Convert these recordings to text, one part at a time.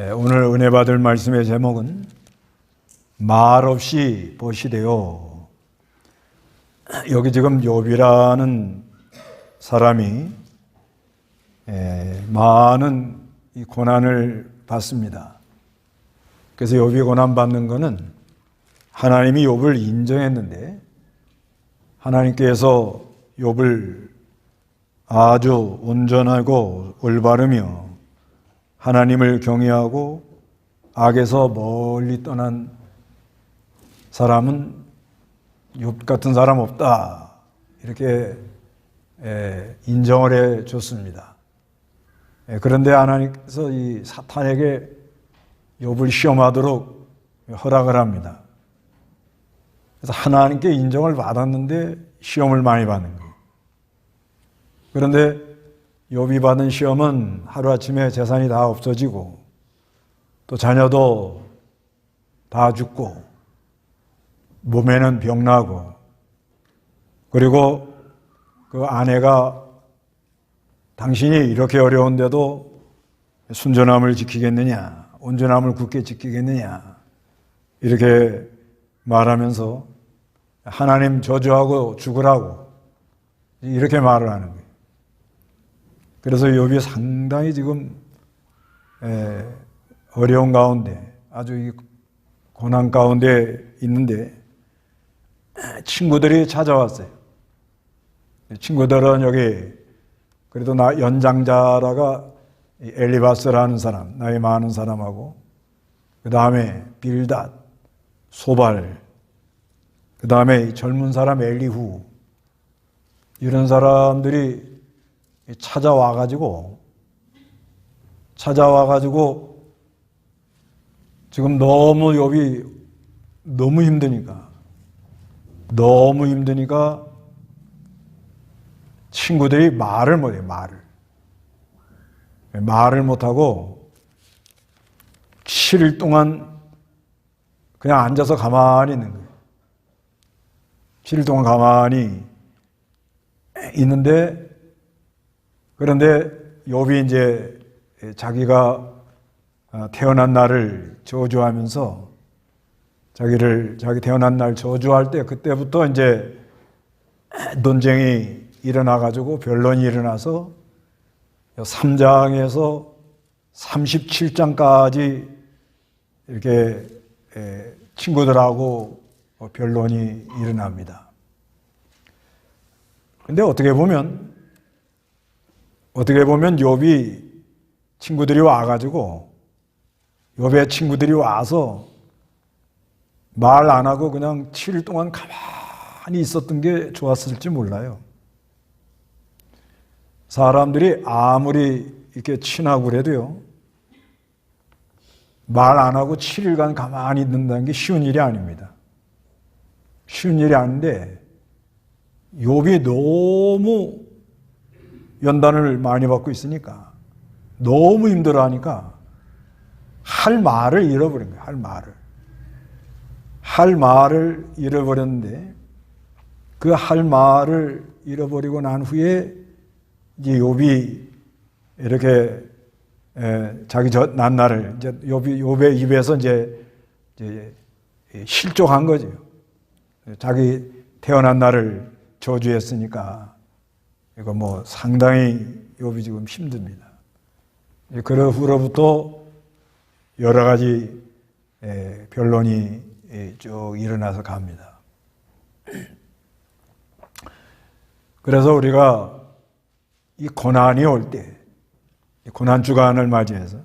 오늘 은혜 받을 말씀의 제목은 말없이 보시되요. 여기 지금 욥이라는 사람이 많은 이 고난을 받습니다. 그래서 욥이 고난받는 것은 하나님이 욥을 인정했는데 하나님께서 욥을 아주 온전하고 올바르며 하나님을 경외하고 악에서 멀리 떠난 사람은 욥 같은 사람 없다, 이렇게 인정을 해 줬습니다. 그런데 하나님께서 이 사탄에게 욥을 시험하도록 허락을 합니다. 그래서 하나님께 인정을 받았는데 시험을 많이 받는 거예요. 그런데 욥이 받은 시험은 하루아침에 재산이 다 없어지고 또 자녀도 다 죽고 몸에는 병나고, 그리고 그 아내가 당신이 이렇게 어려운데도 순전함을 지키겠느냐, 온전함을 굳게 지키겠느냐, 이렇게 말하면서 하나님 저주하고 죽으라고 이렇게 말을 하는 거예요. 그래서 욥이 상당히 지금 어려운 가운데, 아주 이 고난 가운데 있는데 친구들이 찾아왔어요. 친구들은 여기 그래도 연장자라가 엘리바스라는 사람, 나이 많은 사람하고, 그 다음에 빌닷, 소발, 그 다음에 젊은 사람 엘리후, 이런 사람들이 찾아와가지고 지금 너무 욥이 너무 힘드니까 친구들이 말을 못해요. 말을 못하고 7일 동안 그냥 앉아서 가만히 있는 거예요. 7일 동안 가만히 있는데, 그런데 욥이 이제 자기가 태어난 날을 저주하면서 자기 태어난 날 저주할 때, 그때부터 이제 논쟁이 일어나가지고 변론이 일어나서 3장에서 37장까지 이렇게 친구들하고 변론이 일어납니다. 근데 어떻게 보면 욥이 친구들이 와가지고, 욥의 친구들이 와서 말 안 하고 그냥 7일 동안 가만히 있었던 게 좋았을지 몰라요. 사람들이 아무리 이렇게 친하고 그래도요, 말 안 하고 7일간 가만히 있는다는 게 쉬운 일이 아닙니다. 쉬운 일이 아닌데 욥이 너무 연단을 많이 받고 있으니까, 너무 힘들어하니까 할 말을 잃어버린 거예요. 할 말을 잃어버렸는데, 그 할 말을 잃어버리고 난 후에 이제 욥이 이렇게 자기 난날을 이제 욥의 입에서 이제 실족한 거죠. 자기 태어난 날을 저주했으니까 이거 뭐 상당히 욥이 지금 힘듭니다. 그 후로부터 여러 가지 변론이 쭉 일어나서 갑니다. 그래서 우리가 이 고난이 올 때, 고난 주간을 맞이해서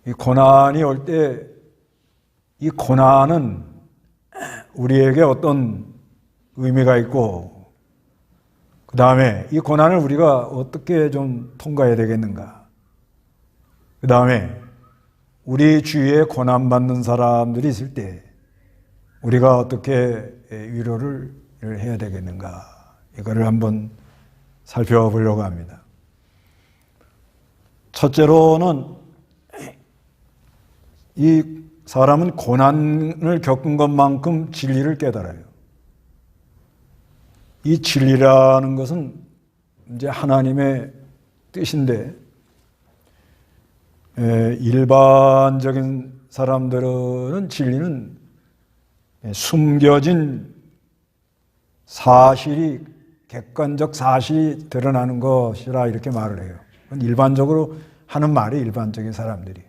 이 고난이 올 때, 이 고난은 우리에게 어떤 의미가 있고, 그 다음에 이 고난을 우리가 어떻게 좀 통과해야 되겠는가, 그 다음에 우리 주위에 고난받는 사람들이 있을 때 우리가 어떻게 위로를 해야 되겠는가, 이거를 한번 살펴보려고 합니다. 첫째로는 이 사람은 고난을 겪은 것만큼 진리를 깨달아요. 이 진리라는 것은 이제 하나님의 뜻인데, 일반적인 사람들은 진리는 숨겨진 사실이, 객관적 사실이 드러나는 것이라 이렇게 말을 해요. 일반적으로 하는 말이, 일반적인 사람들이.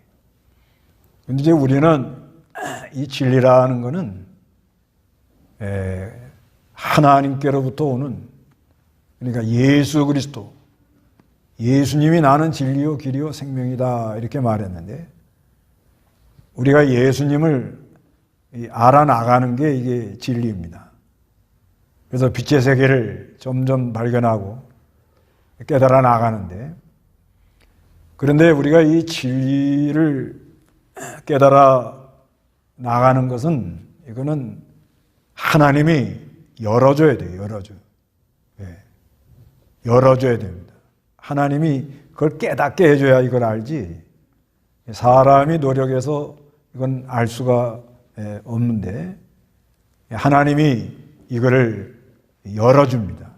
근데 이제 우리는 이 진리라는 것은 하나님께로부터 오는, 그러니까 예수 그리스도, 예수님이 나는 진리요 길이요 생명이다 이렇게 말했는데, 우리가 예수님을 알아나가는 게 이게 진리입니다. 그래서 빛의 세계를 점점 발견하고 깨달아 나가는데, 그런데 우리가 이 진리를 깨달아 나가는 것은, 이거는 하나님이 열어줘야 돼요. 열어줘야 됩니다. 하나님이 그걸 깨닫게 해줘야 이걸 알지, 사람이 노력해서 이건 알 수가 없는데, 하나님이 이거를 열어줍니다.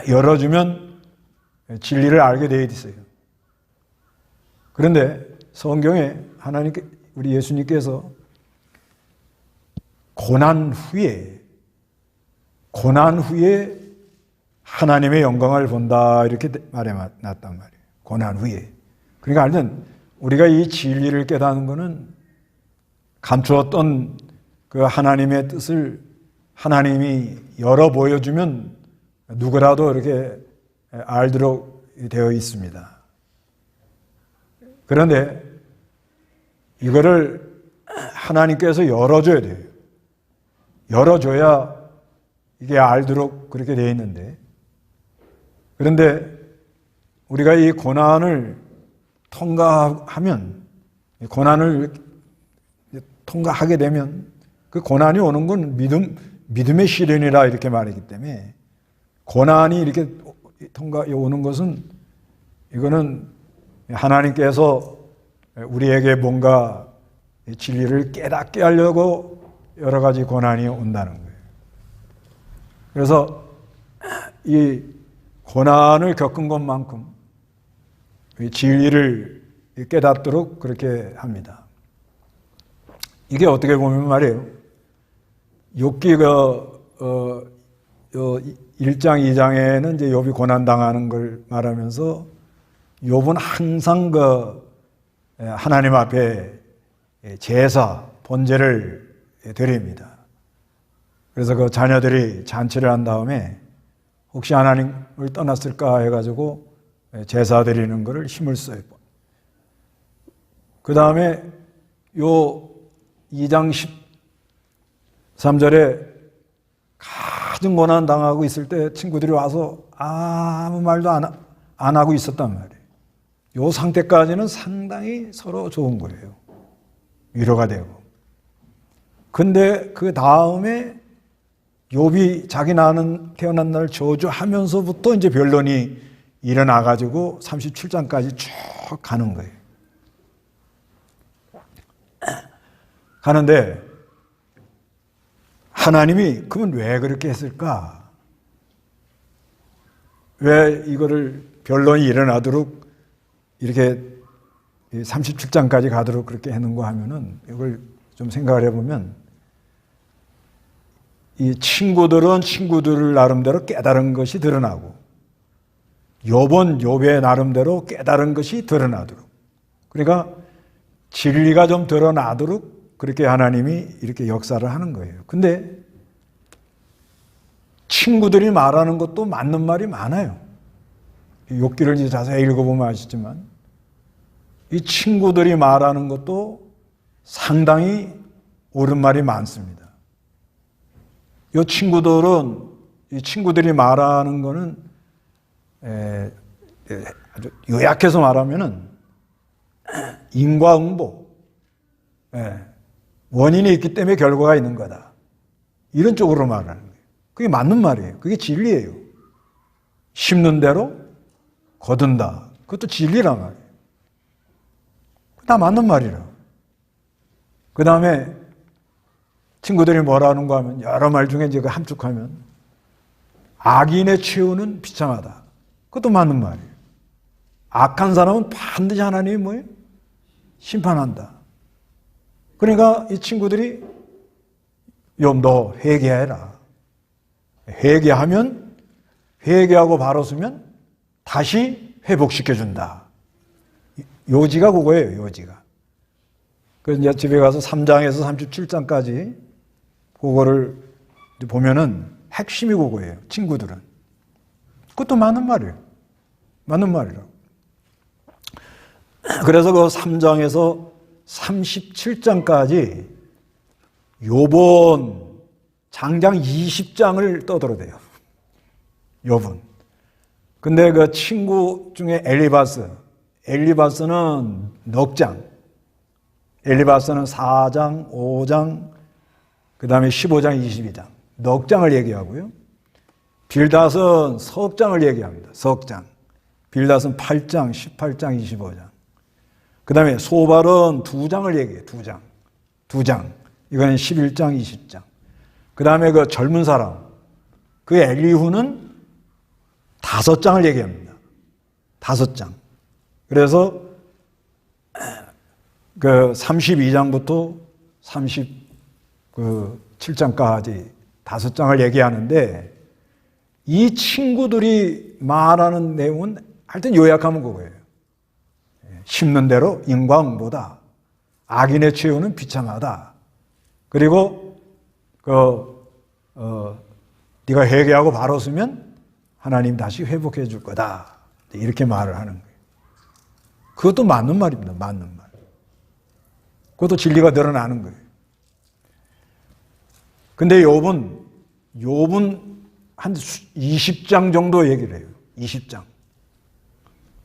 열어주면 진리를 알게 되어 있어요. 그런데 성경에 우리 예수님께서 고난 후에 하나님의 영광을 본다 이렇게 말해놨단 말이에요. 고난 후에. 그러니까 알든 우리가 이 진리를 깨닫는 것은 감추었던 그 하나님의 뜻을 하나님이 열어 보여주면 누구라도 이렇게 알도록 되어 있습니다. 그런데 이거를 하나님께서 열어줘야 돼요. 열어줘야 이게 알도록 그렇게 되어 있는데, 그런데 우리가 이 고난을 통과하면, 고난을 통과하게 되면, 그 고난이 오는 건 믿음의 시련이라 이렇게 말하기 때문에, 고난이 이렇게 오는 것은, 이거는 하나님께서 우리에게 뭔가 진리를 깨닫게 하려고 여러 가지 고난이 온다는 거예요. 그래서 이 고난을 겪은 것만큼 진리를 깨닫도록 그렇게 합니다. 이게 어떻게 보면 말이에요, 욥기가 1장 2장에는 이제 욥이 고난 당하는 걸 말하면서, 욥은 항상 하나님 앞에 제사, 번제를 드립니다. 그래서 그 자녀들이 잔치를 한 다음에 혹시 하나님을 떠났을까 해가지고 제사 드리는 것을 힘을 써요. 그 다음에 요 2장 13절에 가진 고난 당하고 있을 때 친구들이 와서 아무 말도 안 하고 있었단 말이에요. 요 상태까지는 상당히 서로 좋은 거예요. 위로가 되고. 근데 그 다음에 욥이 자기 태어난 날 저주하면서부터 이제 변론이 일어나가지고 37장까지 쭉 가는 거예요. 가는데 하나님이 그러면 왜 그렇게 했을까? 왜 이거를 변론이 일어나도록 이렇게 37장까지 가도록 그렇게 해놓은가 하면은, 이걸 좀 생각을 해보면, 이 친구들은 친구들 나름대로 깨달은 것이 드러나고, 욥의 나름대로 깨달은 것이 드러나도록, 그러니까 진리가 좀 드러나도록 그렇게 하나님이 이렇게 역사를 하는 거예요. 근데 친구들이 말하는 것도 맞는 말이 많아요. 욥기를 이제 자세히 읽어보면 아시지만, 이 친구들이 말하는 것도 상당히 옳은 말이 많습니다. 이 친구들이 말하는 거는 아주 요약해서 말하면은 인과응보, 원인이 있기 때문에 결과가 있는 거다, 이런 쪽으로 말하는 거예요. 그게 맞는 말이에요. 그게 진리예요. 심는 대로 거둔다, 그것도 진리란 말이에요. 다 맞는 말이라. 그 다음에 친구들이 뭐라는 거 하면, 여러 말 중에 이제 함축하면, 악인의 최후는 비참하다, 그것도 맞는 말이에요. 악한 사람은 반드시 하나님이 뭐예요? 심판한다. 그러니까 이 친구들이 욥 너 회개해라. 회개하면 회개하고 바로 서면 다시 회복시켜준다. 요지가 그거예요. 요지가. 그래서 이제 집에 가서 3장에서 37장까지 그거를 보면은 핵심이 그거예요. 친구들은. 그것도 맞는 말이에요. 맞는 말이라고. 그래서 그 3장에서 37장까지 욥은 장장 20장을 떠들어대요. 욥은. 근데 그 친구 중에 엘리바스는 넉 장. 엘리바스는 4장, 5장, 그 다음에 15장, 22장. 넉 장을 얘기하고요. 빌닷은 석 장을 얘기합니다. 석 장. 빌닷은 8장, 18장, 25장. 그 다음에 소발은 2장을 얘기해요. 2장. 2장. 이거는 11장, 20장. 그 다음에 그 젊은 사람, 그 엘리후는 5장을 얘기합니다. 5장. 그래서 그 32장부터 37장까지 5장을 얘기하는데 이 친구들이 말하는 내용은 하여튼 요약하면 그거예요. 심는 대로 인광보다 악인의 최후는 비참하다. 그리고 네가 회개하고 바로 서면 하나님 다시 회복해 줄 거다. 이렇게 말을 하는 거예요. 그것도 맞는 말입니다. 맞는 말. 그것도 진리가 드러나는 거예요. 근데 욥은 한 20장 정도 얘기를 해요. 20장.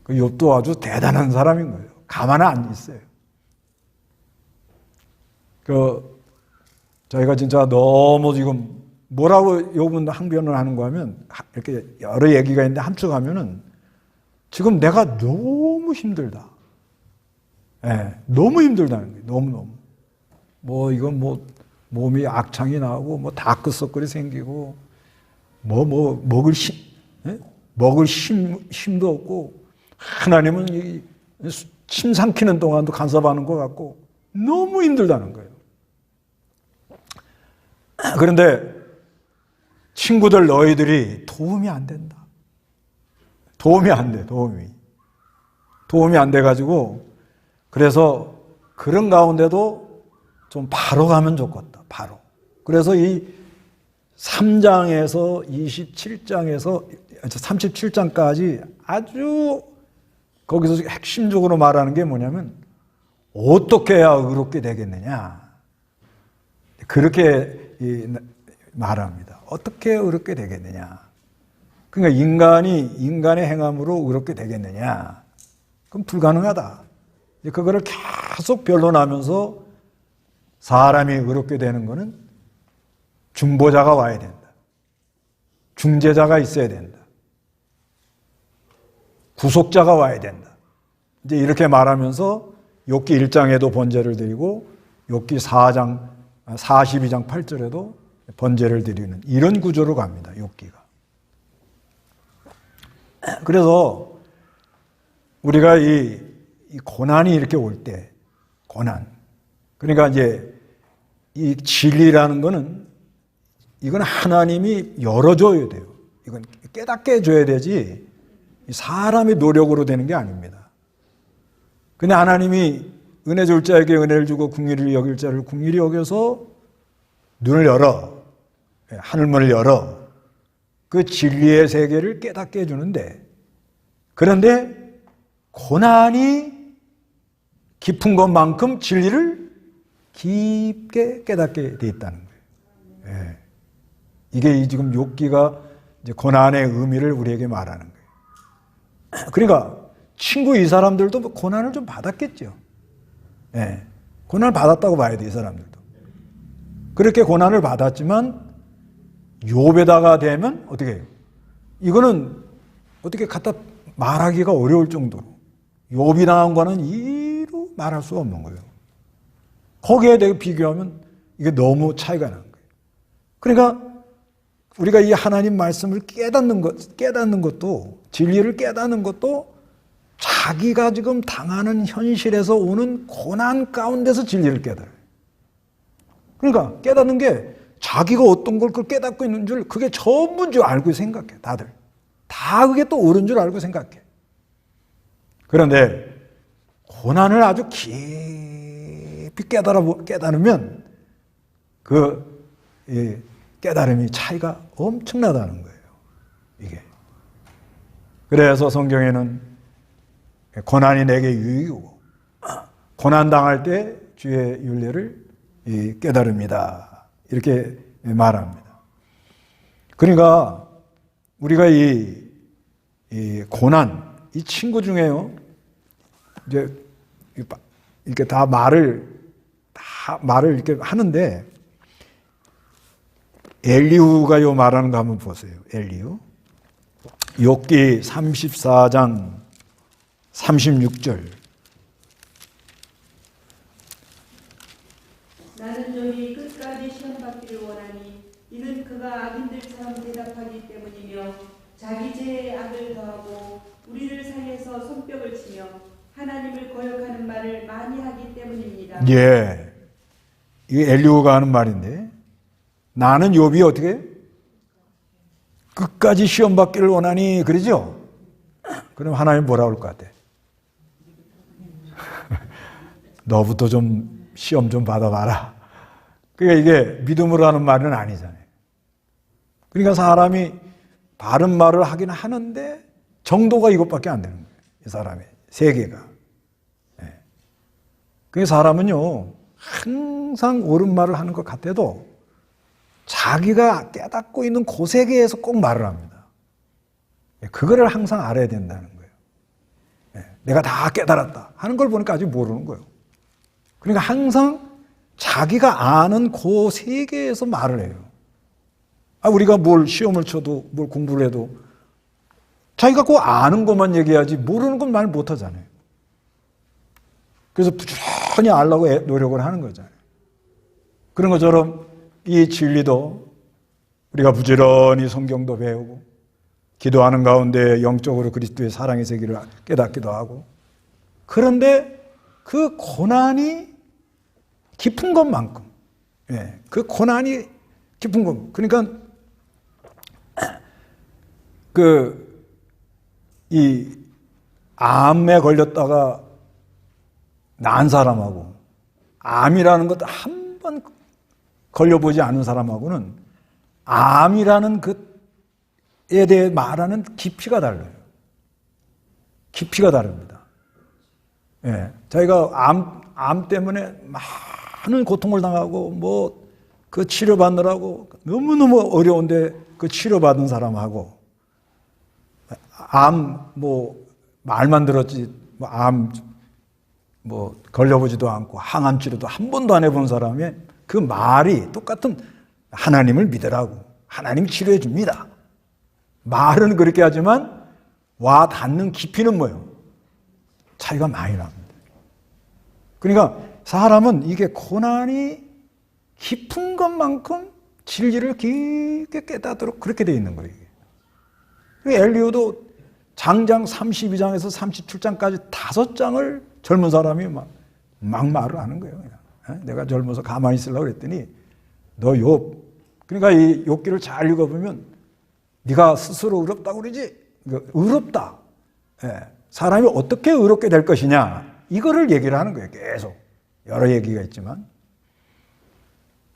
그 욥도 아주 대단한 사람인 거예요. 가만히 안 있어요. 저희가 진짜 너무 지금 뭐라고 욥은 항변을 하는 거 하면 이렇게 여러 얘기가 있는데 함축하면은 지금 내가 너무 힘들다. 너무 힘들다는 거예요. 너무너무. 이건 몸이 악창이 나고 다크서클이 생기고 먹을 힘도 없고 하나님은 침 삼키는 동안도 간섭하는 것 같고 너무 힘들다는 거예요. 그런데 친구들 너희들이 도움이 안 된다. 도움이 안 돼. 도움이 안 돼가지고 그래서 그런 가운데도 좀 바로 가면 좋겠다. 바로. 그래서 이 3장에서 37장까지 아주 거기서 핵심적으로 말하는 게 뭐냐면 어떻게 해야 의롭게 되겠느냐. 그렇게 말합니다. 어떻게 의롭게 되겠느냐. 그러니까 인간의 행함으로 의롭게 되겠느냐. 그럼 불가능하다. 그거를 계속 변론하면서 사람이 의롭게 되는 것은 중보자가 와야 된다. 중재자가 있어야 된다. 구속자가 와야 된다. 이제 이렇게 말하면서 욥기 1장에도 번제를 드리고 욥기 42장 8절에도 번제를 드리는 이런 구조로 갑니다. 욥기가. 그래서 우리가 이 고난이 이렇게 올 때, 고난. 그러니까 이제 이 진리라는 거는 이건 하나님이 열어줘야 돼요. 이건 깨닫게 해줘야 되지 사람의 노력으로 되는 게 아닙니다. 근데 하나님이 은혜 줄 자에게 은혜를 주고 긍휼히 여길 자를 긍휼히 여겨서 눈을 열어, 하늘문을 열어 그 진리의 세계를 깨닫게 해주는데 그런데 고난이 깊은 것만큼 진리를 깊게 깨닫게 돼 있다는 거예요. 이게 지금 욥기가 이제 고난의 의미를 우리에게 말하는 거예요. 그러니까 친구 이 사람들도 고난을 좀 받았겠죠. 고난을 받았다고 봐야 돼, 이 사람들도. 그렇게 고난을 받았지만 욥에다가 되면 어떻게 해요? 이거는 어떻게 갖다 말하기가 어려울 정도로 욥이 당한 거는 이루 말할 수가 없는 거예요. 거기에 대해 비교하면 이게 너무 차이가 나는 거예요. 그러니까 우리가 이 하나님 말씀을 깨닫는 것도 진리를 깨닫는 것도 자기가 지금 당하는 현실에서 오는 고난 가운데서 진리를 깨달아요. 그러니까 깨닫는 게 자기가 어떤 걸 그걸 깨닫고 있는 줄, 그게 전부인 줄 알고 생각해, 다들. 다 그게 또 옳은 줄 알고 생각해. 그런데 고난을 아주 깊이 깨달으면 그 깨달음이 차이가 엄청나다는 거예요. 이게. 그래서 성경에는 고난이 내게 유익이고 고난 당할 때 주의 윤례를 깨달음이다. 이렇게 말합니다. 그러니까 우리가 이 고난, 이 친구 중에요, 이제 이렇게 다 말을 이렇게 하는데, 엘리후가 요 말하는 거 한번 보세요. 엘리후. 욥기 34장 36절. 나는 욥이 끝까지 시험받기를 원하니 이는 그가 악인들처럼 대답하기 때문이며 자기 죄의 악을 더하고 우리를 상해서 손뼉을 치며 하나님을 거역하는 말을 많이 하기 때문입니다. 예, 이게 엘리후가 하는 말인데, 나는 욥이 어떻게 끝까지 시험 받기를 원하니 그러죠? 그럼 하나님 뭐라 그럴 것 같아? 너부터 좀 시험 좀 받아봐라. 그러니까 이게 믿음으로 하는 말은 아니잖아요. 그러니까 사람이 바른 말을 하긴 하는데 정도가 이것밖에 안 되는 거예요. 이 사람의 세계가. 네. 그러니까 사람은요, 항상 옳은 말을 하는 것 같아도 자기가 깨닫고 있는 그 세계에서 꼭 말을 합니다. 그거를 항상 알아야 된다는 거예요. 내가 다 깨달았다 하는 걸 보니까 아직 모르는 거예요. 그러니까 항상 자기가 아는 그 세계에서 말을 해요. 우리가 뭘 시험을 쳐도 뭘 공부를 해도 자기가 그 아는 것만 얘기하지 모르는 건 말 못하잖아요. 그래서 부지런히 알려고 노력을 하는 거잖아요. 그런 것처럼 이 진리도 우리가 부지런히 성경도 배우고 기도하는 가운데 영적으로 그리스도의 사랑의 세계를 깨닫기도 하고, 그런데 그 고난이 깊은 것만큼, 그 고난이 깊은 것, 그러니까 이 암에 걸렸다가 난 사람하고 암이라는 것도 한 번 걸려보지 않은 사람하고는 암이라는 그에 대해 말하는 깊이가 달라요. 깊이가 다릅니다. 자기가 암 때문에 많은 고통을 당하고 그 치료받느라고 너무너무 어려운데 그 치료받은 사람하고 말만 들었지 걸려보지도 않고 항암 치료도 한 번도 안 해본 사람의 그 말이 똑같은 하나님을 믿으라고, 하나님이 치료해 줍니다. 말은 그렇게 하지만 와 닿는 깊이는 뭐예요? 차이가 많이 납니다. 그러니까 사람은 이게 고난이 깊은 것만큼 진리를 깊게 깨닫도록 그렇게 되어 있는 거예요. 엘리후도 장장 32장에서 37장까지 5장을 젊은 사람이 막 말을 하는 거예요. 그냥. 내가 젊어서 가만히 있으려고 그랬더니 너 욥, 그러니까 이 욥기를 잘 읽어보면 네가 스스로 의롭다고 그러지? 의롭다. 사람이 어떻게 의롭게 될 것이냐, 이거를 얘기를 하는 거예요. 계속 여러 얘기가 있지만,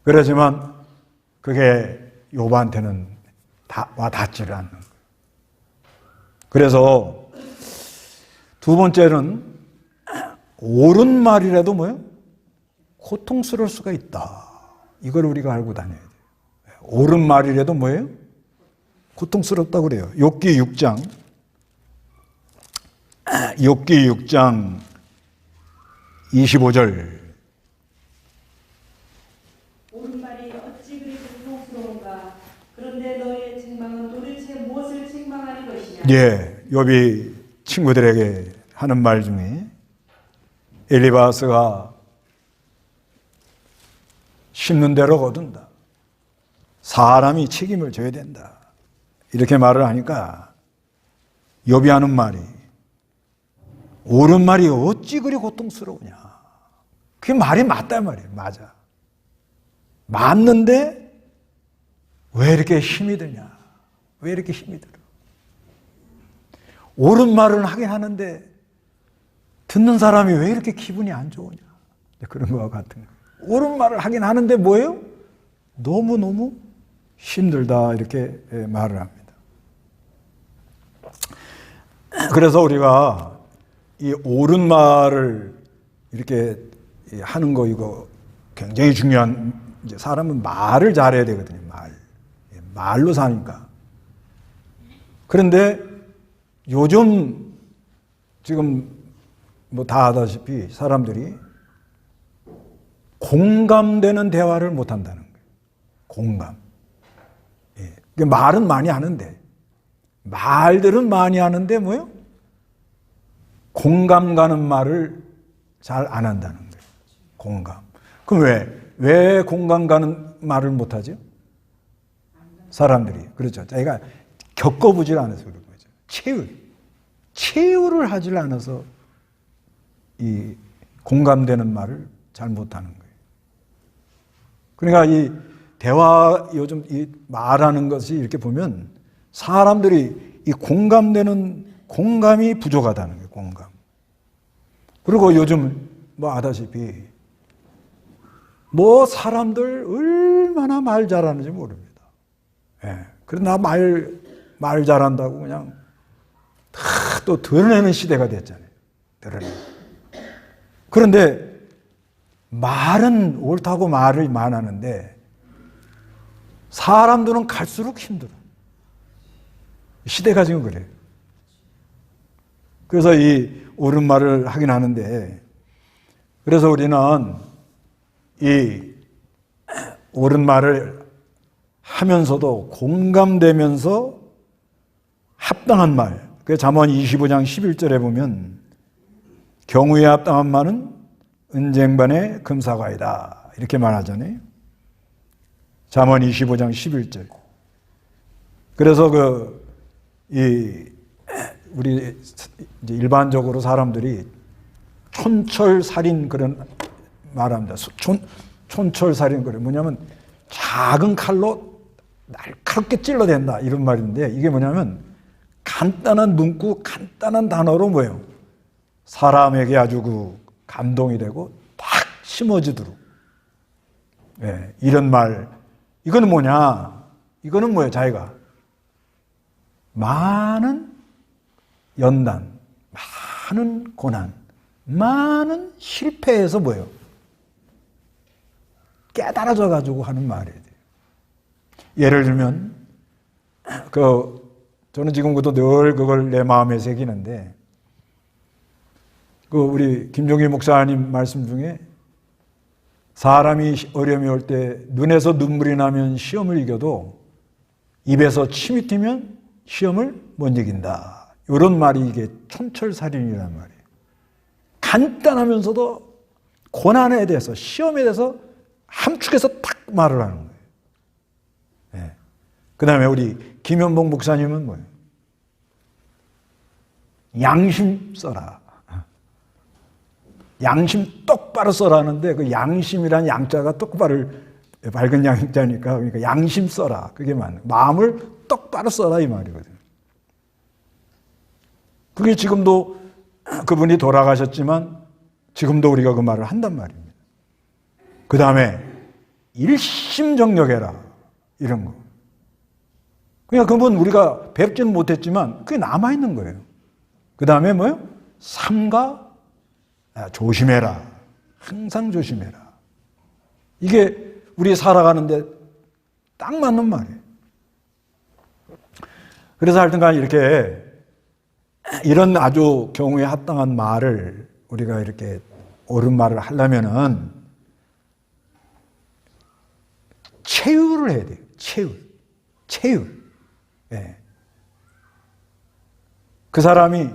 그렇지만 그게 욥한테는 와 닿지를 않는 거예요. 그래서 두 번째는 옳은 말이라도 뭐예요? 고통스러울 수가 있다. 이걸 우리가 알고 다녀야 돼요. 옳은 말이라도 뭐예요? 고통스럽다고 그래요. 욥기 6장 25절. 옳은 말이 어찌 그리 고통스러운가? 그런데 너의 책망은 도대체 무엇을 책망하는 것이냐? 욥이 친구들에게 하는 말 중에 엘리바스가 심는 대로 거둔다. 사람이 책임을 져야 된다. 이렇게 말을 하니까 욥이 하는 말이 옳은 말이 어찌 그리 고통스러우냐. 그게 말이 맞다 말이에요. 맞아. 맞는데 왜 이렇게 힘이 드냐. 왜 이렇게 힘이 들어. 옳은 말은 하긴 하는데 듣는 사람이 왜 이렇게 기분이 안 좋으냐. 그런 거와 같은 거예요. 옳은 말을 하긴 하는데 뭐예요? 너무너무 힘들다 이렇게 말을 합니다. 그래서 우리가 이 옳은 말을 이렇게 하는 거 이거 굉장히 중요한, 이제 사람은 말을 잘해야 되거든요. 말로 사니까. 그런데 요즘 지금 뭐 다 아다시피 사람들이 공감되는 대화를 못 한다는 거예요. 공감. 예. 말은 많이 하는데, 말들은 많이 하는데 뭐요? 공감 가는 말을 잘 안 한다는 거예요. 공감. 그럼 왜 공감 가는 말을 못 하죠? 사람들이. 그렇죠. 자기가 겪어보질 않아서 그런 거죠. 체유를 하질 않아서 이 공감되는 말을 잘 못하는 거예요. 그러니까 이 대화, 요즘 이 말하는 것이 이렇게 보면 사람들이 이 공감이 부족하다는 거예요. 공감. 그리고 요즘 뭐 아다시피 뭐 사람들 얼마나 말 잘하는지 모릅니다. 예. 그래서 나 말 잘한다고 그냥 또 드러내는 시대가 됐잖아요. 드러내는. 그런데 말은 옳다고 말을 많하는데 사람들은 갈수록 힘들어. 시대가 지금 그래요. 그래서 이 옳은 말을 하긴 하는데, 그래서 우리는 이 옳은 말을 하면서도 공감되면서 합당한 말, 그 잠언 25장 11절에 보면 경우에 합당한 말은 은쟁반의 금사과이다 이렇게 말하잖아요. 잠언 25장 11절. 그래서 우리 이제 일반적으로 사람들이 촌철살인 그런 말합니다. 촌철살인 그래. 뭐냐면 작은 칼로 날카롭게 찔러댄다 이런 말인데, 이게 뭐냐면 간단한 문구, 간단한 단어로 뭐예요? 사람에게 아주 감동이 되고 딱 심어지도록. 예, 이런 말. 이거는 뭐냐? 이거는 뭐예요? 자기가 많은 연단, 많은 고난, 많은 실패에서 뭐예요? 깨달아져 가지고 하는 말이에요. 예를 들면 저는 지금도 늘 그걸 내 마음에 새기는데, 우리 김종희 목사님 말씀 중에 사람이 어려움이 올 때 눈에서 눈물이 나면 시험을 이겨도 입에서 침이 튀면 시험을 못 이긴다. 이런 말이 이게 촌철살인이란 말이에요. 간단하면서도 고난에 대해서, 시험에 대해서 함축해서 딱 말을 하는 거예요. 네. 그 다음에 우리 김현봉 목사님은 뭐예요? 양심 써라. 양심 똑바로 써라는데, 그 양심이란 양자가 똑바로 밝은 양자니까, 그러니까 양심 써라. 그게 맞는, 마음을 똑바로 써라 이 말이거든요. 그게 지금도 그분이 돌아가셨지만 지금도 우리가 그 말을 한단 말입니다. 그 다음에 일심정력해라 이런 거. 그냥 그분 우리가 뵙지는 못했지만 그게 남아있는 거예요. 그 다음에 뭐요? 삼가 조심해라. 항상 조심해라. 이게 우리 살아가는데 딱 맞는 말이에요. 그래서 하여튼간 이렇게 이런 아주 경우에 합당한 말을 우리가 이렇게 옳은 말을 하려면은 체유를 해야 돼요. 체유. 예. 그 사람이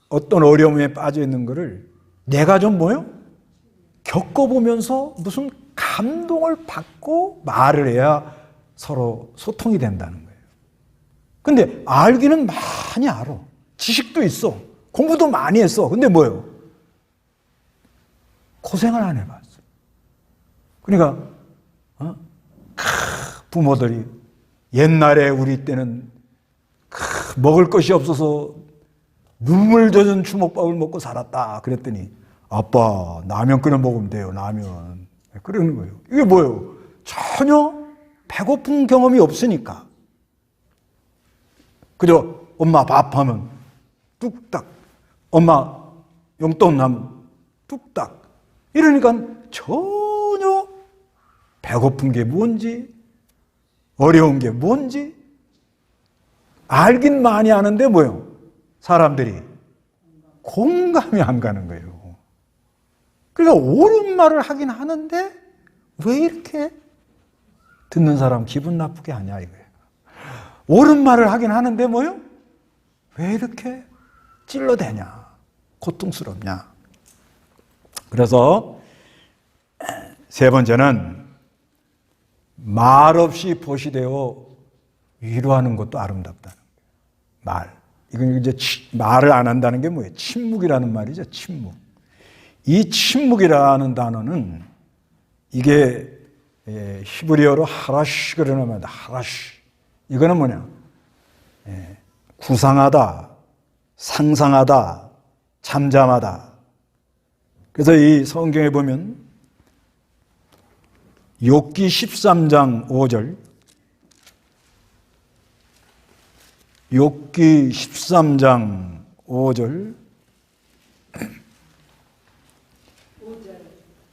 어떤 어려움에 빠져 있는 거를 내가 좀 겪어보면서 무슨 감동을 받고 말을 해야 서로 소통이 된다는 거예요. 근데 알기는 많이 알아. 지식도 있어. 공부도 많이 했어. 근데 뭐예요? 고생을 안 해봤어. 그러니까 부모들이 옛날에 우리 때는 먹을 것이 없어서 눈물 젖은 주먹밥을 먹고 살았다. 그랬더니 아빠 라면 끓여 먹으면 돼요. 라면. 그러는 거예요. 이게 뭐예요? 전혀 배고픈 경험이 없으니까. 그저 엄마 밥하면 뚝딱, 엄마 용돈 나면 뚝딱. 이러니까 전혀 배고픈 게 뭔지, 어려운 게 뭔지 알긴 많이 아는데 뭐예요? 사람들이 공감이 안 가는 거예요. 그러니까 옳은 말을 하긴 하는데 왜 이렇게 듣는 사람 기분 나쁘게 하냐 이거예요. 옳은 말을 하긴 하는데 뭐예요? 왜 이렇게 찔러대냐, 고통스럽냐. 그래서 세 번째는 말없이 보시되어 위로하는 것도 아름답다는 거예요. 말. 이건 이제 말을 안 한다는 게 뭐예요? 침묵이라는 말이죠. 침묵. 이 침묵이라는 단어는 이게 히브리어로 하라시 그러는 말이다. 하라시. 이거는 뭐냐? 구상하다, 상상하다, 잠잠하다. 그래서 이 성경에 보면 욥기 13장 5절, 욥기 13장 5절, 5절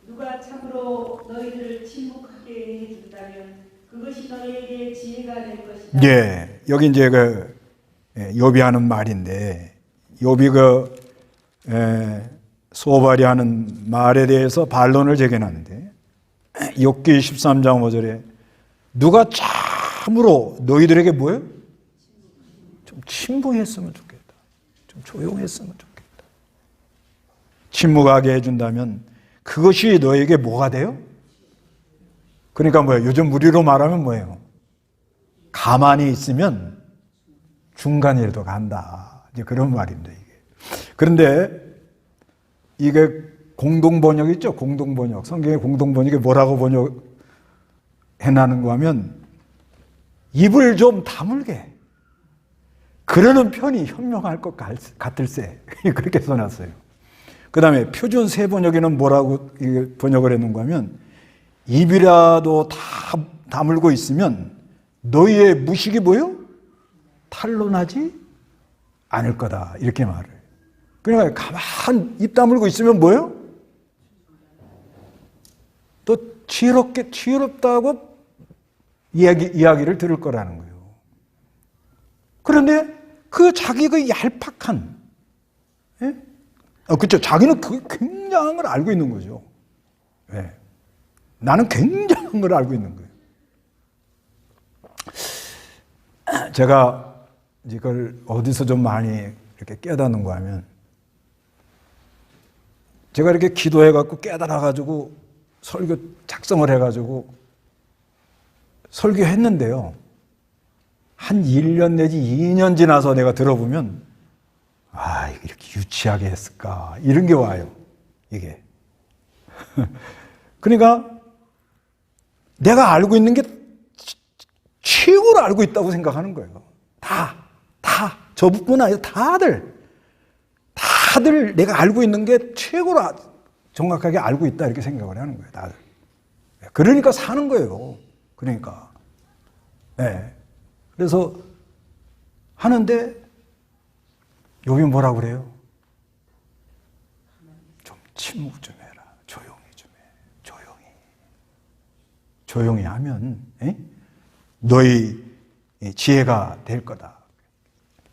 누가 참으로 너희들을 침묵하게 해준다면 그것이 너희에게 지혜가 될 것이다. 예, 여기 이제 욥이 하는 말인데, 욥이 소발이 하는 말에 대해서 반론을 제기하는데, 욥기 13장 5절에 누가 참으로 너희들에게 뭐예요? 좀 침묵했으면 좋겠다. 좀 조용했으면 좋겠다. 침묵하게 해준다면 그것이 너에게 뭐가 돼요? 그러니까 뭐예요? 요즘 우리로 말하면 뭐예요? 가만히 있으면 중간이라도 간다. 이제 그런 말입니다, 이게. 그런데 이게 공동번역 있죠? 공동번역. 성경의 공동번역이 뭐라고 번역해나는가 하면 입을 좀 다물게. 그러는 편이 현명할 것 같을세. 그렇게 써놨어요. 그 다음에 표준 세 번역에는 뭐라고 번역을 했는가 하면 입이라도 다 다물고 있으면 너희의 무식이 뭐요? 탄로나지 않을 거다. 이렇게 말을. 그러니까 가만 입 다물고 있으면 뭐예요? 또 지혜롭다고 이야기를 들을 거라는 거예요. 그런데 그 자기 그 얄팍한, 그렇죠. 자기는 그 굉장한 걸 알고 있는 거죠. 예. 나는 굉장한 걸 알고 있는 거예요. 제가 이걸 어디서 좀 많이 이렇게 깨닫는가 하면, 제가 이렇게 기도해갖고 깨달아가지고 설교 작성을 해가지고 설교했는데요. 한 1년 내지 2년 지나서 내가 들어보면 이렇게 유치하게 했을까 이런 게 와요. 이게. 그러니까 내가 알고 있는 게 최고로 알고 있다고 생각하는 거예요. 다 저뿐 아니라 다들 내가 알고 있는 게 최고로 정확하게 알고 있다 이렇게 생각을 하는 거예요. 다들. 그러니까 사는 거예요. 그러니까. 네. 그래서 하는데 욥이 뭐라고 그래요? 좀 침묵 좀 해라. 조용히 좀 해. 조용히 하면 너희 지혜가 될 거다.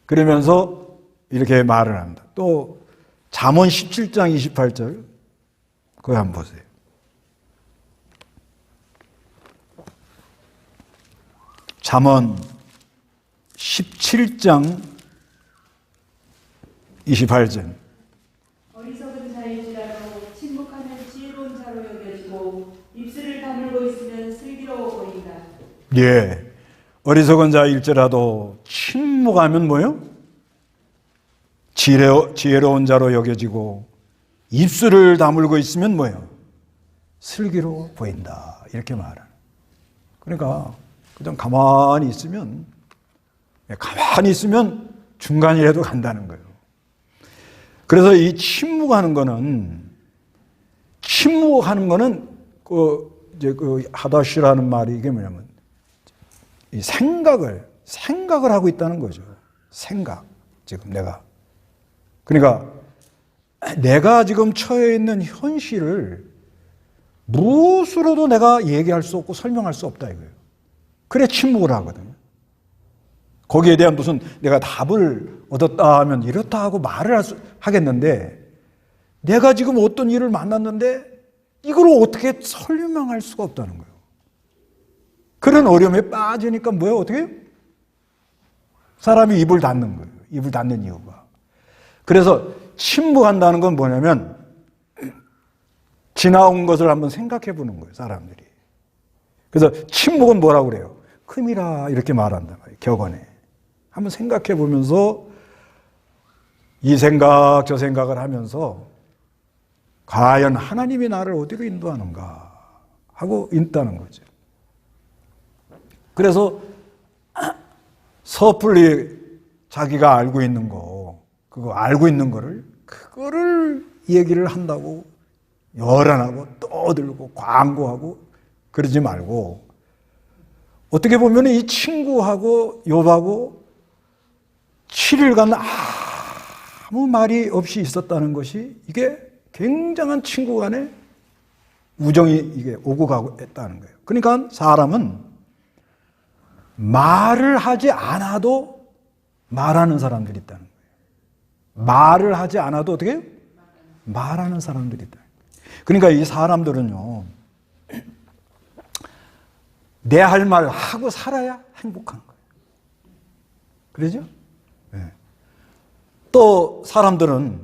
그러면서 이렇게 말을 합니다. 또 잠언 17장 28절 그거 한번 보세요. 잠언 17장 28절. 어리석은 자일지라도 침묵하면 지혜로운 자로 여겨지고 입술을 다물고 있으면 슬기로워 보인다. 예. 어리석은 자일지라도 침묵하면 뭐요? 지혜로운 자로 여겨지고 입술을 다물고 있으면 뭐예요? 슬기로 보인다. 이렇게 말하는. 그러니까 그냥 가만히 있으면 중간이라도 간다는 거예요. 그래서 이 침묵하는 거는 그 하다시라는 말이 이게 뭐냐면 이 생각을 하고 있다는 거죠. 생각. 지금 그러니까 내가 지금 처해 있는 현실을 무엇으로도 내가 얘기할 수 없고 설명할 수 없다 이거예요. 그래 침묵을 하거든요. 거기에 대한 무슨 내가 답을 얻었다 하면 이렇다 하고 말을 하겠는데 내가 지금 어떤 일을 만났는데 이걸 어떻게 설명할 수가 없다는 거예요. 그런 어려움에 빠지니까 뭐예요? 어떻게 해요? 사람이 입을 닫는 거예요. 입을 닫는 이유가. 그래서 침묵한다는 건 뭐냐면 지나온 것을 한번 생각해 보는 거예요. 사람들이. 그래서 침묵은 뭐라고 그래요? 큼이라 이렇게 말한단 말이에요. 격언에. 한번 생각해 보면서 이 생각 저 생각을 하면서 과연 하나님이 나를 어디로 인도하는가 하고 있다는 거죠. 그래서 섣불리 자기가 알고 있는 그거를 얘기를 한다고 열안하고 떠들고 광고하고 그러지 말고 어떻게 보면 이 친구하고 욥하고 7일간 아무 말이 없이 있었다는 것이 이게 굉장한 친구 간의 우정이 이게 오고 가고 했다는 거예요. 그러니까 사람은 말을 하지 않아도 말하는 사람들이 있다는 거예요. 말을 하지 않아도 어떻게 해요? 말하는 사람들이 있다. 그러니까 이 사람들은요, 내 할 말 하고 살아야 행복한 거예요. 그러죠? 네. 또 사람들은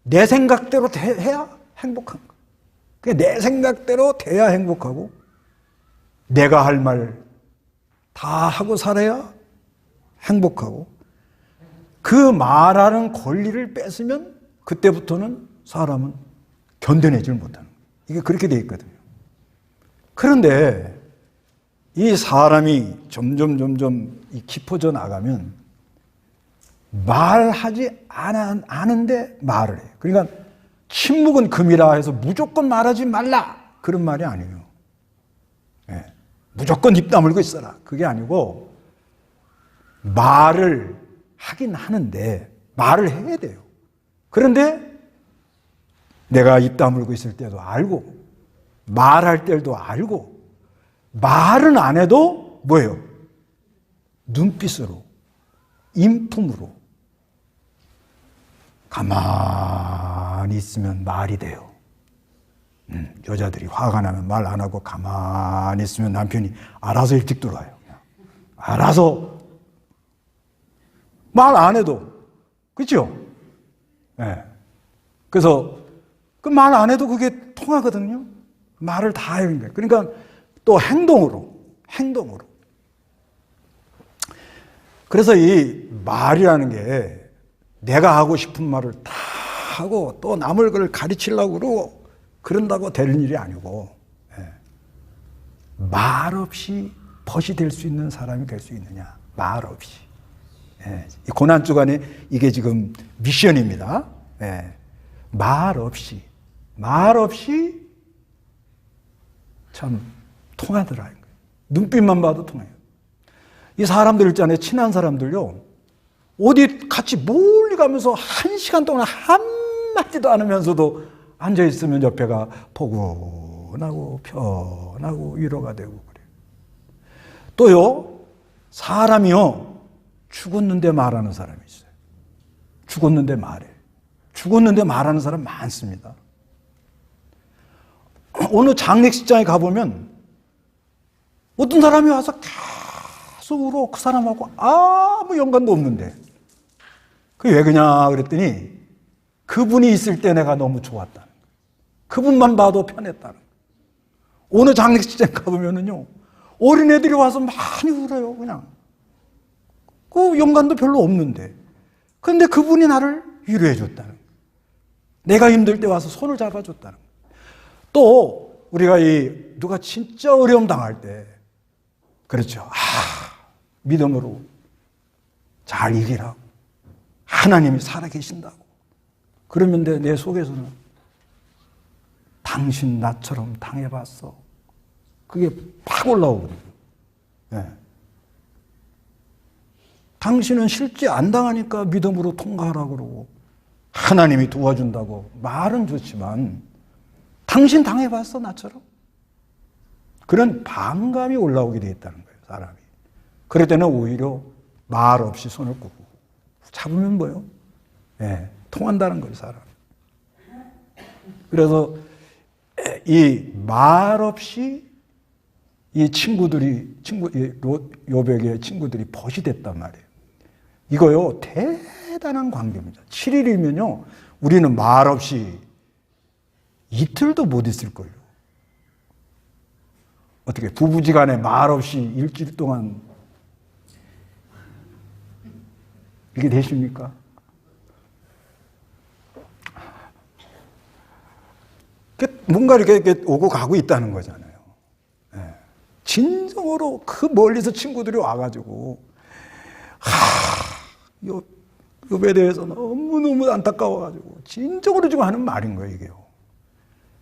내 생각대로 해야 행복한 거예요. 그러니까 내 생각대로 돼야 행복하고 내가 할 말 다 하고 살아야 행복하고 그 말하는 권리를 뺏으면 그때부터는 사람은 견뎌내질 못하는 거예요. 이게 그렇게 돼 있거든요. 그런데 이 사람이 점점 깊어져 나가면 말하지 않은데 말을 해요. 그러니까 침묵은 금이라 해서 무조건 말하지 말라 그런 말이 아니에요. 네. 무조건 입 다물고 있어라 그게 아니고 말을 하긴 하는데 말을 해야 돼요. 그런데 내가 입 다물고 있을 때도 알고 말할 때도 알고 말은 안 해도 뭐예요? 눈빛으로 인품으로 가만히 있으면 말이 돼요. 여자들이 화가 나면 말 안 하고 가만히 있으면 남편이 알아서 일찍 들어와요. 알아서 말 안 해도 그렇죠? 네. 그래서 그 말 안 해도 그게 통하거든요. 말을 다 해야 돼요. 그러니까 또 행동으로. 그래서 이 말이라는 게 내가 하고 싶은 말을 다 하고 또 남을 그걸 가르치려고 그러고 그런다고 되는 일이 아니고 말 없이 벗이 될 수 있는 사람이 될 수 있느냐. 말 없이. 이 고난 주간에 이게 지금 미션입니다. 말 없이 참 통하더라. 눈빛만 봐도 통해요. 이 사람들 있잖아요. 친한 사람들요. 어디 같이 멀리 가면서 1시간 동안 한마디도 안 하면서도 앉아있으면 옆에가 포근하고 편하고 위로가 되고 그래요. 또요. 사람이요. 죽었는데 말하는 사람이 있어요. 죽었는데 말해. 죽었는데 말하는 사람 많습니다. 어느 장례식장에 가보면 어떤 사람이 와서 계속 울어. 그 사람하고 아무 연관도 없는데 그게 왜 그러냐 그랬더니 그분이 있을 때 내가 너무 좋았다는 거예요. 그분만 봐도 편했다는 거예요. 어느 장례식장 가보면은요 어린애들이 와서 많이 울어요. 그냥 그 연관도 별로 없는데 근데 그분이 나를 위로해 줬다는 거예요. 내가 힘들 때 와서 손을 잡아줬다는 거예요. 또 우리가 누가 진짜 어려움 당할 때 그렇죠. 믿음으로 잘 이기라고. 하나님이 살아계신다고. 그러면 내 속에서는 당신 나처럼 당해봤어. 그게 팍 올라오거든요. 네. 당신은 실제 안 당하니까 믿음으로 통과하라고 그러고 하나님이 도와준다고 말은 좋지만 당신 당해봤어 나처럼? 그런 반감이 올라오게 돼 있다는 거예요. 사람이. 그럴 때는 오히려 말 없이 손을 끄고 잡으면 뭐요? 네, 통한다는 거예요. 사람. 그래서 이 말 없이 이 요백의 친구들이 벗이 됐단 말이에요. 이거요, 대단한 관계입니다. 7일이면요, 우리는 말 없이 이틀도 못 있을걸요. 어떻게, 부부지간에 말 없이 일주일 동안 이게 되십니까? 뭔가 이렇게 오고 가고 있다는 거잖아요. 진정으로 그 멀리서 친구들이 와가지고 욥에 대해서 너무너무 안타까워가지고 진정으로 지금 하는 말인 거예요, 이게요.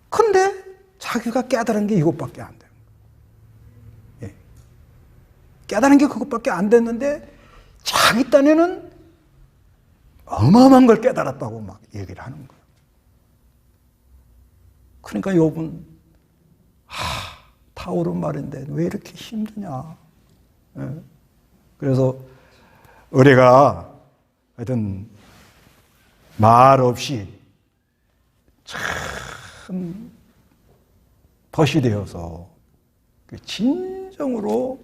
근데 자기가 깨달은 게 이것밖에 안 돼요. 예. 깨달은 게 그것밖에 안 됐는데 자기 딴에는 어마어마한 걸 깨달았다고 막 얘기를 하는 거예요. 그러니까 욥은 다 옳은 말인데 왜 이렇게 힘드냐. 예. 그래서 의뢰가 하여튼 말 없이 참 벗이 되어서 진정으로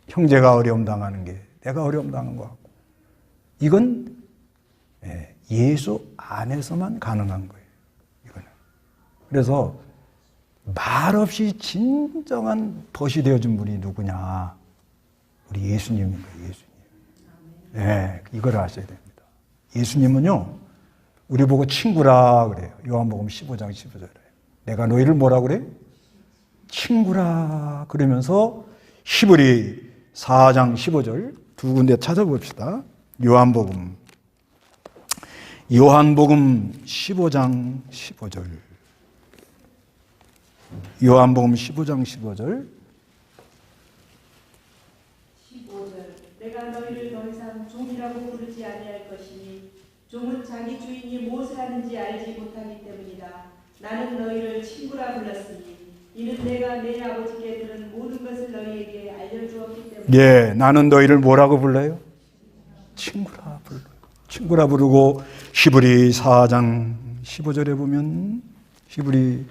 형제가 어려움 당하는 게 내가 어려움 당한 것 같고 이건 예수 안에서만 가능한 거예요. 이거는. 그래서 말없이 진정한 벗이 되어준 분이 누구냐? 우리 예수님인 거예요. 예수님. 네, 이걸 아셔야 됩니다. 예수님은요, 우리 보고 친구라 그래요. 요한복음 15장 15절에. 내가 너희를 뭐라 그래? 친구라 그러면서 히브리 4장 15절 두 군데 찾아봅시다. 요한복음 15장 15절. 요한복음 15장 15절. 15절. 내가 너희를 더 이상 종이라고 부르지 아니할 것이니 종은 자기 주인이 무엇을 하는지 알지 못하기 때문이다. 나는 너희를 친구라 불렀으니 이는 내가 내 아버지께 들은 모든 것을 너희에게 알려주었기 때문이다. 예, 나는 너희를 뭐라고 불러요? 친구라 불러요. 친구라 부르고 히브리 4장 15절에 보면 히브리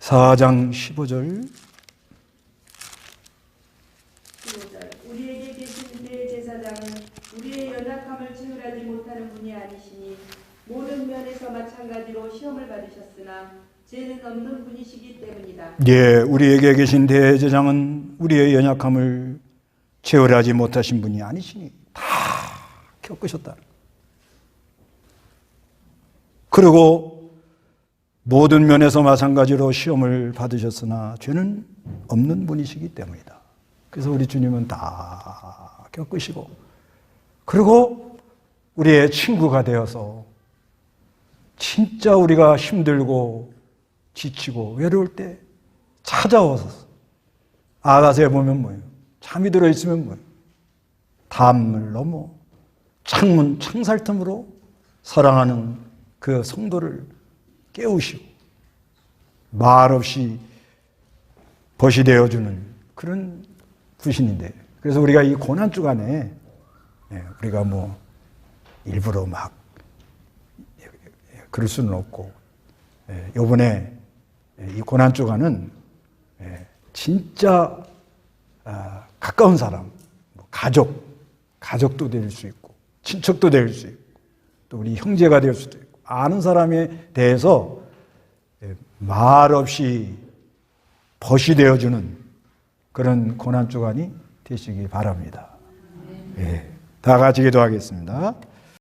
4장 15절 우리에게 계신 대제사장은 우리의 연약함을 채울하지 못하는 분이 아니시니 모든 면에서 마찬가지로 시험을 받으셨으나 죄는 없는 분이시기 때문이다. 예, 우리에게 계신 대제사장은 우리의 연약함을 채울하지 못하신 분이 아니시니 다 겪으셨다. 그리고 모든 면에서 마찬가지로 시험을 받으셨으나 죄는 없는 분이시기 때문이다. 그래서 우리 주님은 다 겪으시고 그리고 우리의 친구가 되어서 진짜 우리가 힘들고 지치고 외로울 때 찾아와서 아가서에 보면 뭐예요? 잠이 들어있으면 뭐예요? 담을 넘어 창문 창살틈으로 사랑하는 그 성도를 깨우시고 말없이 벗이 되어주는 그런 부신인데 그래서 우리가 이 고난 주간에 우리가 뭐 일부러 막 그럴 수는 없고 요번에 이 고난 주간은 진짜 가까운 사람, 가족도 될 수 있고 친척도 될 수 있고 또 우리 형제가 될 수도 있고 아는 사람에 대해서 말없이 벗이 되어주는 그런 고난 주간이 되시기 바랍니다. 예. 다 같이 기도하겠습니다.